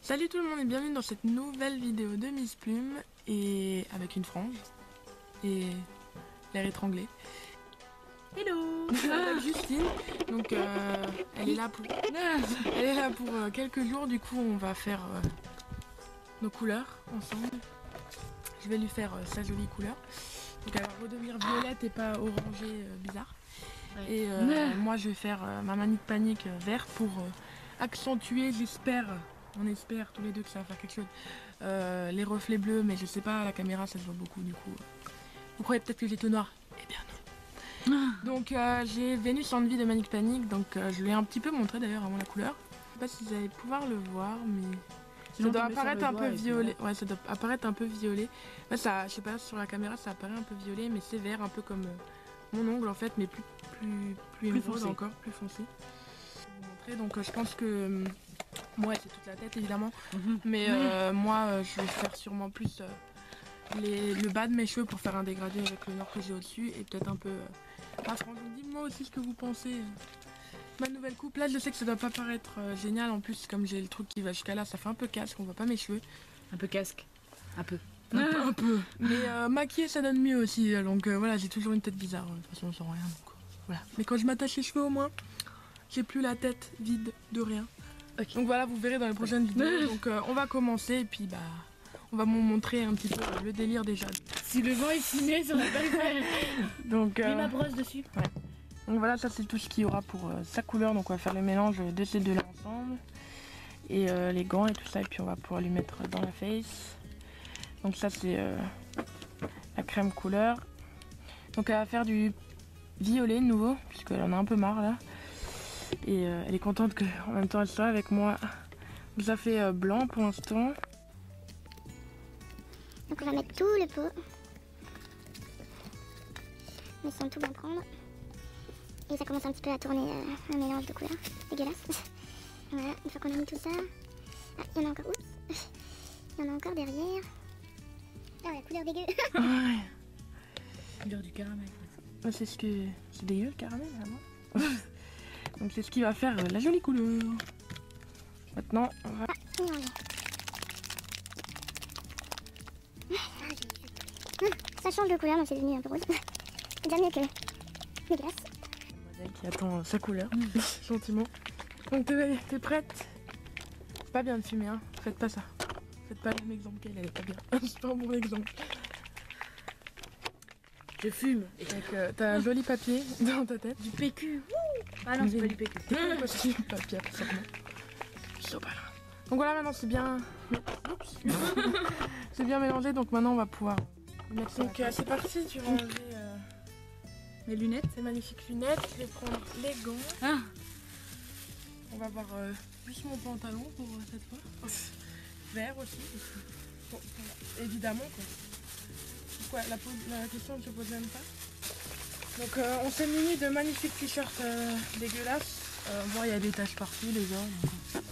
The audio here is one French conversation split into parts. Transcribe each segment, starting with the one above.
Salut tout le monde et bienvenue dans cette nouvelle vidéo de Miss Plume et avec une frange et l'air étranglé. Hello. Avec Justine, donc elle est là pour quelques jours, du coup on va faire nos couleurs ensemble. Je vais lui faire sa jolie couleur, donc elle va redevenir violette et pas orangée bizarre. Ouais. Et moi je vais faire ma Manic Panic vert pour accentuer, on espère tous les deux que ça va faire quelque chose, les reflets bleus, mais je sais pas, à la caméra ça se voit beaucoup du coup. Vous croyez peut-être que j'ai tout noir? Eh bien non. Donc j'ai Vénus Envie de Manic Panic, donc je l'ai un petit peu montré d'ailleurs avant la couleur. Je sais pas si vous allez pouvoir le voir, mais ça doit apparaître un peu violet. Ouais, ça doit apparaître un peu violet. Là, ça, je sais pas, sur la caméra ça apparaît un peu violet, mais c'est vert, un peu comme mon ongle en fait, mais plus émeraude encore, plus foncé. Je vais vous montrer. Donc je pense que moi c'est toute la tête évidemment, mais moi je vais faire sûrement plus le bas de mes cheveux pour faire un dégradé avec le noir que j'ai au-dessus et peut-être un peu. Franchement, dis-moi aussi ce que vous pensez. Ma nouvelle coupe, là je sais que ça doit pas paraître génial en plus, comme j'ai le truc qui va jusqu'à là, ça fait un peu casque, on voit pas mes cheveux. Un peu casque. Un peu. Un peu. Mais maquillé ça donne mieux aussi, donc voilà, j'ai toujours une tête bizarre, de toute façon sans rien. Donc, voilà. Mais quand je m'attache les cheveux au moins, j'ai plus la tête vide de rien. Okay. Donc voilà, vous verrez dans les prochaines vidéos. Donc on va commencer et puis on va vous montrer un petit peu le délire déjà. Si le vent est filmé, ça va pas le faire. Donc mets ma brosse dessus. Ouais. Donc voilà, ça c'est tout ce qu'il y aura pour sa couleur. Donc on va faire le mélange de ces deux-là ensemble. Et les gants et tout ça. Et puis on va pouvoir lui mettre dans la face. Donc ça c'est la crème couleur. Donc elle va faire du violet nouveau, puisqu'elle en a un peu marre là. Et elle est contente que en même temps elle soit avec moi. Donc ça fait blanc pour l'instant. Donc on va mettre tout le pot. Mais sans tout bien prendre. Et ça commence un petit peu à tourner un mélange de couleurs. Dégueulasse. Voilà, une fois qu'on a mis tout ça. Ah, il y en a encore. Oups. Il y en a encore derrière. Ah, la couleur dégueu. Ouais. Couleur du caramel. C'est ce que. C'est dégueu le caramel vraiment. Donc c'est ce qui va faire la jolie couleur. Maintenant on va. Ah, non, ça change de couleur, donc c'est devenu un peu rose. C'est déjà mieux que les glaces. Mademoiselle qui attend sa couleur, gentiment. Donc t'es prête? C'est pas bien de fumer, hein. Faites pas ça. Faites pas le même exemple qu'elle, elle est pas bien. C'est pas un bon exemple. Je fume. Donc t'as un joli papier dans ta tête. Du PQ. Ah non, c'est pas du PQ. Parce que du papier, absolument. Donc voilà, maintenant c'est bien. Oups. C'est bien mélangé, donc maintenant on va pouvoir mettre ça. Donc c'est parti, tu vas enlever Mes lunettes. ces magnifiques lunettes. Je vais prendre les gants. Ah. On va voir juste mon pantalon pour cette fois. Vert aussi. Bon, évidemment quoi. Pourquoi la question ne se pose même pas. Donc on s'est muni de magnifiques t-shirts dégueulasses. Moi il y a des taches partout déjà. Donc,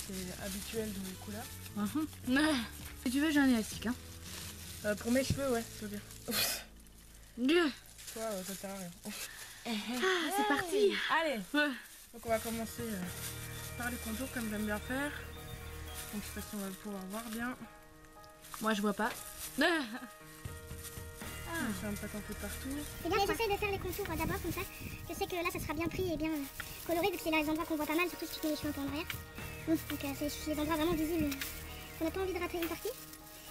c'est habituel de mes couleurs. Si tu veux, j'ai un élastique. Hein. Pour mes cheveux, ouais, je veux bien. Toi, ça sert à rien. Ah, c'est parti. Allez. Ouais. Donc on va commencer par les contours comme j'aime bien faire. Donc je sais pas si on va pouvoir voir bien. Moi, je vois pas. Je fais un peu un peu partout. Et bien, j'essaie de faire les contours d'abord comme ça. Je sais que là, ça sera bien pris et bien coloré vu que c'est là les endroits qu'on voit pas mal, surtout si tu mets les cheveux un peu en arrière. Donc c'est les endroits vraiment visibles. On n'a pas envie de rater une partie.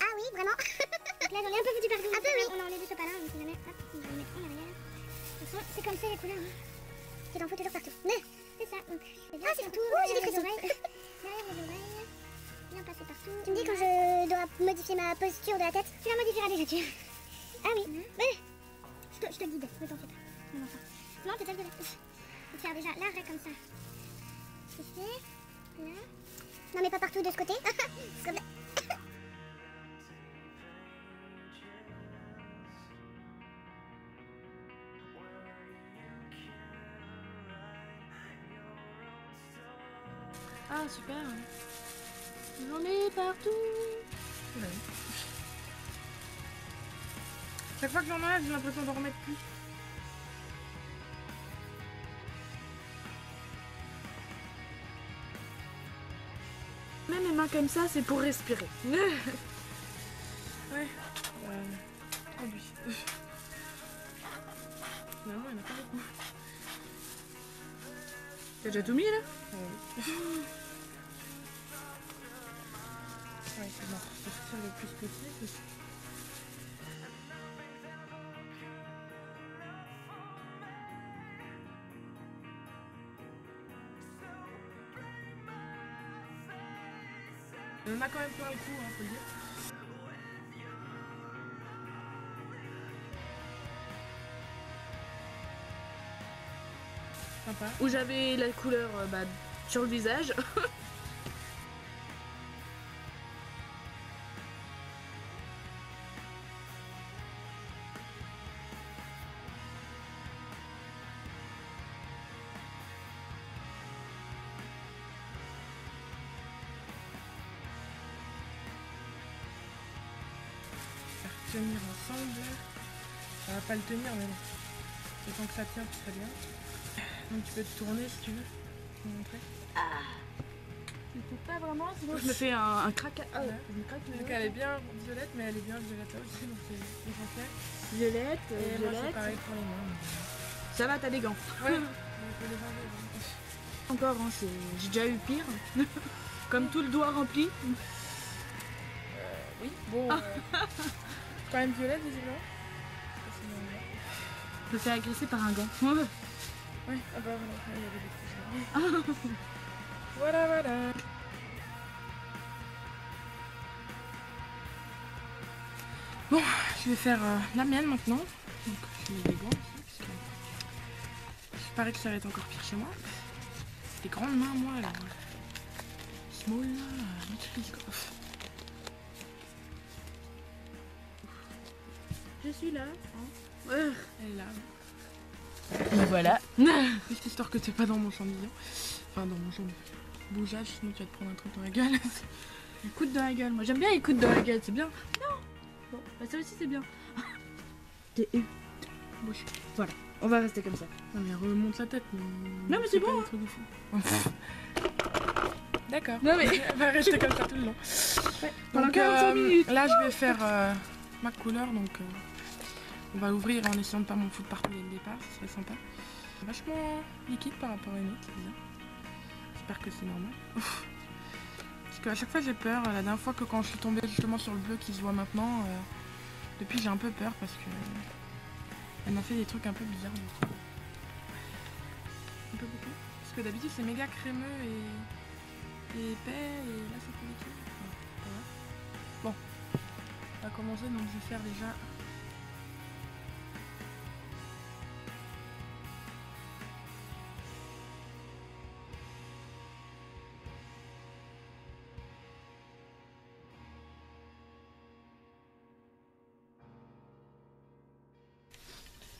Ah oui, vraiment. Donc là, j'en ai un peu foutu partout. Un peu, oui. On a enlevé ce pas là, donc on va mettre, hop, on va le mettre en arrière. De toute façon, c'est comme ça les couleurs. Hein. Tu t'en fous toujours partout. C'est ça. Donc je fais bien partout. J'ai des frissons. Derrière les oreilles. Bien passer partout. Tu me dis quand je dois modifier ma posture de la tête. Tu la modifieras déjà, tu. Ah oui. Je te guide, ne t'en fais pas. Non, t'es déjà de là. Je vais faire déjà l'arrêt comme ça. Ici, là. Non, mais pas partout de ce côté. Comme là. Ah, super. J'en ai partout. Ouais. Chaque fois que j'en enlève, j'ai l'impression d'en remettre plus. Même les mains comme ça, c'est pour respirer. Ouais. Oh lui. Finalement, il n'y en a pas beaucoup. T'as déjà tout mis là? Ouais, c'est bon. Je vais sortir le plus possible. On en a quand même plein le coup, hein, faut le dire. Sympa. Où j'avais la couleur sur le visage. Tenir ensemble. Ça va pas le tenir, mais bon. Le temps que ça tient, c'est très bien. Donc tu peux te tourner si tu veux. Je vais te montrer. Je ne peux pas vraiment, sinon je me fais un craquage. Ah, Ouais. je me craque le Donc doigt. elle est bien violette, mais elle est bien violette aussi, donc c'est l'essentiel. Violette, Et moi c'est violette. pareil pour les mains. Donc, Ça va, t'as des gants. ouais, on peut les enlever. Ouais. Encore, hein, j'ai déjà eu pire. Comme tout le doigt rempli. Oui, bon. Quand même violette, visiblement. Je me fais agresser par un gant. Ouais, ah bah voilà, il y avait des petits. Voilà, voilà. Bon, je vais faire la mienne maintenant. Donc, je mets des gants aussi, parce que il paraît que ça va être encore pire chez moi. Des grandes mains, moi, alors. Small, là, multiplie, quoi. Je suis là. Elle est là. Et voilà. Juste histoire que t'es pas dans mon champ de vision. Enfin, dans mon champ de bougeage, sinon tu vas te prendre un truc dans la gueule. Les coudes dans la gueule. Moi j'aime bien les coudes dans la gueule, c'est bien. Non. Bon, bah ça aussi c'est bien. T'es eu. Bouche. Voilà, on va rester comme ça. Non mais remonte la tête. Non, mais c'est pas bon, des trucs de fou. D'accord. Non mais. Elle va rester comme ça tout le long. Ouais, pendant Donc 45 minutes. là je vais faire ma couleur, donc on va ouvrir en essayant de pas m'en foutre partout dès le départ, ce serait sympa. C'est vachement liquide par rapport à une autre, c'est bizarre. J'espère que c'est normal. Ouf. Parce qu'à chaque fois j'ai peur, la dernière fois que quand je suis tombée justement sur le bleu qui se voit maintenant, depuis j'ai un peu peur parce que elle m'a fait des trucs un peu bizarres. Un peu beaucoup. Parce que d'habitude c'est méga crémeux et épais et là c'est plus liquide. Voilà. Bon, on va commencer, donc je vais faire déjà.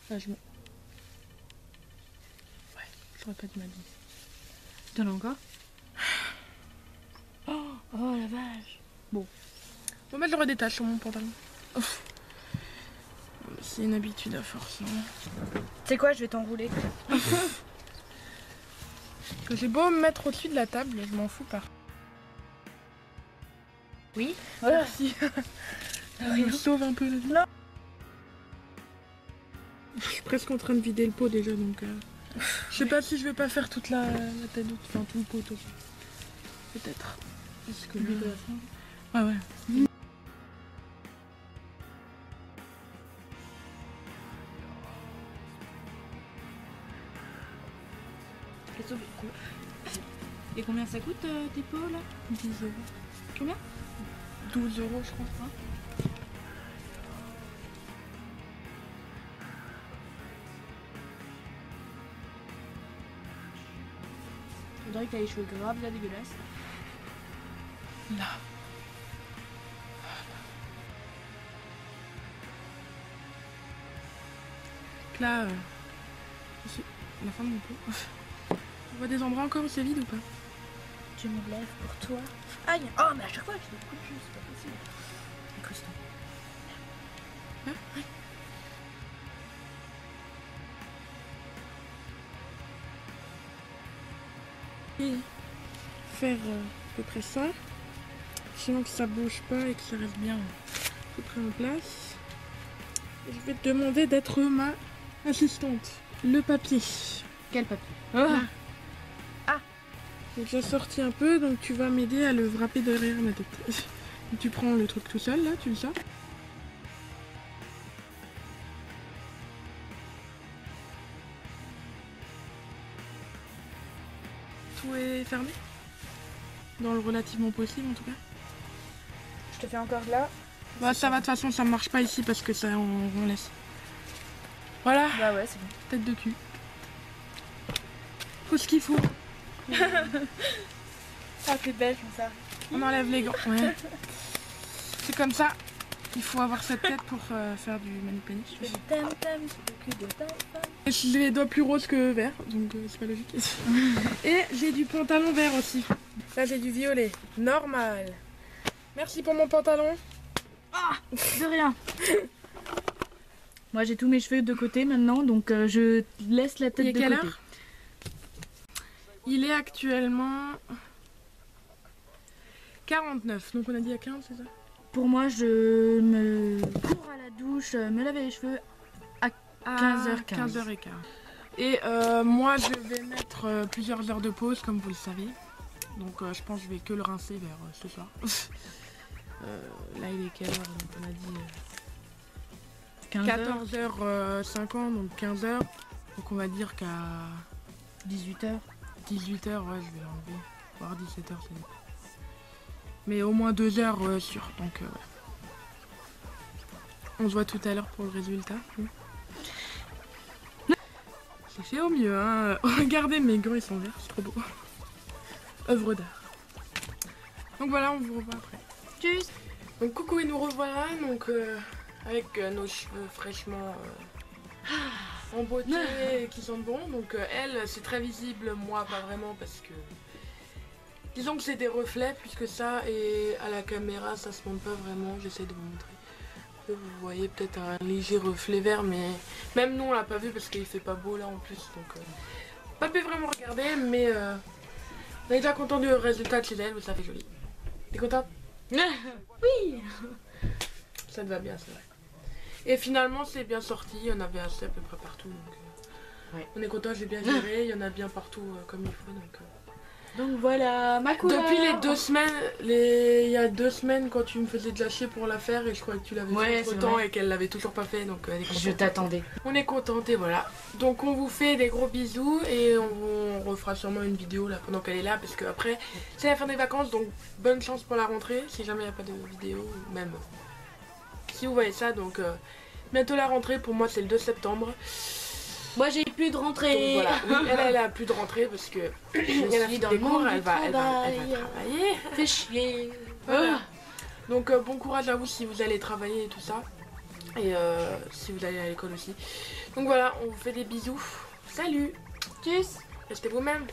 Là, je me... Ouais, j'aurais pas dû m'habiller. T'en as encore? Oh la vache. Bon, bah je le redétache sur mon pantalon. Ouf. C'est une habitude à force, non? C'est quoi, je vais t'enrouler. Que j'ai beau me mettre au-dessus de la table, je m'en fous pas. Oui. Merci. Je me sauve un peu la vie. Non. Je suis presque en train de vider le pot déjà, donc je sais pas si je vais pas faire toute la tête, enfin tout le pot aussi. Peut-être. Parce que ouais, ouais. Et combien ça coûte tes pots là? 10 €. Combien? 12 € je crois. Hein. Faudrait que t'aies les cheveux grave bien dégueulasses. Là. Là, c'est la fin de mon pot. On voit des endroits encore où c'est vide ou pas? Je me lève pour toi. Aïe. Oh mais à chaque fois j'ai des coups de jus, c'est pas possible. Incrustant. Hein? Ouais. Et faire à peu près ça. sinon que ça bouge pas et que ça reste bien tout prêt en place. Et je vais te demander d'être ma assistante. Le papier. Quel papier? Là. Donc j'ai sorti un peu, donc tu vas m'aider à le wrapper derrière ma tête. Donc, tu prends le truc tout seul là, tu le sors. Tout est fermé? Dans le relativement possible en tout cas. Je te fais encore là. Bah ça va, de toute façon ça marche pas ici parce que ça on laisse. Voilà, Bah ouais, c'est bon. tête de cul. Faut ce qu'il faut. Ah, t'es belle comme ça. On enlève les gants. Ouais. C'est comme ça. Il faut avoir cette tête pour faire du mani-peni. Je fais du tam-tam sur le cul de ta femme. J'ai les doigts plus roses que verts, donc c'est pas logique. Et j'ai du pantalon vert aussi. Là j'ai du violet. Normal. Merci pour mon pantalon. Ah, de rien. Moi j'ai tous mes cheveux de côté maintenant, donc je laisse la tête Il est de quelle côté. heure? Il est actuellement 49, donc on a dit à 15, c'est ça? Pour moi, je me cours à la douche, me laver les cheveux à 15h15. 15h15. Et moi je vais mettre plusieurs heures de pause comme vous le savez. Donc je pense que je vais que le rincer vers ce soir. Là il est quelle heure? Donc on a dit 14h50, donc 15h. Donc on va dire qu'à 18h. 18h, ouais, je vais l'enlever. Voire 17h, c'est bon. Mais au moins 2 heures sûr. Donc ouais. On se voit tout à l'heure pour le résultat. J'ai fait au mieux, hein. Regardez, mes gants ils sont verts, c'est trop beau. Œuvre d'art. Donc voilà, on vous revoit après. Tchuss. Donc coucou et nous revoilà, donc avec nos cheveux fraîchement en beauté et qui sentent bon. Donc elle, c'est très visible, moi pas vraiment parce que... Disons que c'est des reflets plus que ça et à la caméra ça se montre pas vraiment, j'essaie de vous montrer. Vous voyez peut-être un léger reflet vert mais même nous on l'a pas vu parce qu'il fait pas beau là en plus. Donc pas pu vraiment regarder mais on est déjà content du résultat de chez elle, ça fait joli. T'es contente? Oui. Ça te va bien, c'est vrai. Et finalement, c'est bien sorti. Il y en avait assez à peu près partout. Donc, ouais. On est content, j'ai bien géré. Il y en a bien partout comme il faut. Donc voilà, ma couleur. Depuis les 2 semaines, il y a 2 semaines, quand tu me faisais de lâcher pour la faire, et je croyais que tu l'avais fait trop temps et qu'elle l'avait toujours pas fait. Donc, elle est contente. Je t'attendais. On est contente et voilà. Donc, on vous fait des gros bisous et on refera sûrement une vidéo là pendant qu'elle est là parce que après, c'est la fin des vacances. Donc, bonne chance pour la rentrée. Si jamais il n'y a pas de vidéo, même. Si vous voyez ça, donc bientôt la rentrée, pour moi c'est le 2 septembre. Moi j'ai plus de rentrée. Donc, voilà, oui, elle a plus de rentrée parce que elle a fait des cours, elle va travailler. Fais chier. Voilà. Donc bon courage à vous si vous allez travailler et tout ça. Et si vous allez à l'école aussi. Donc voilà, on vous fait des bisous. Salut. Tchuss. Restez vous-même.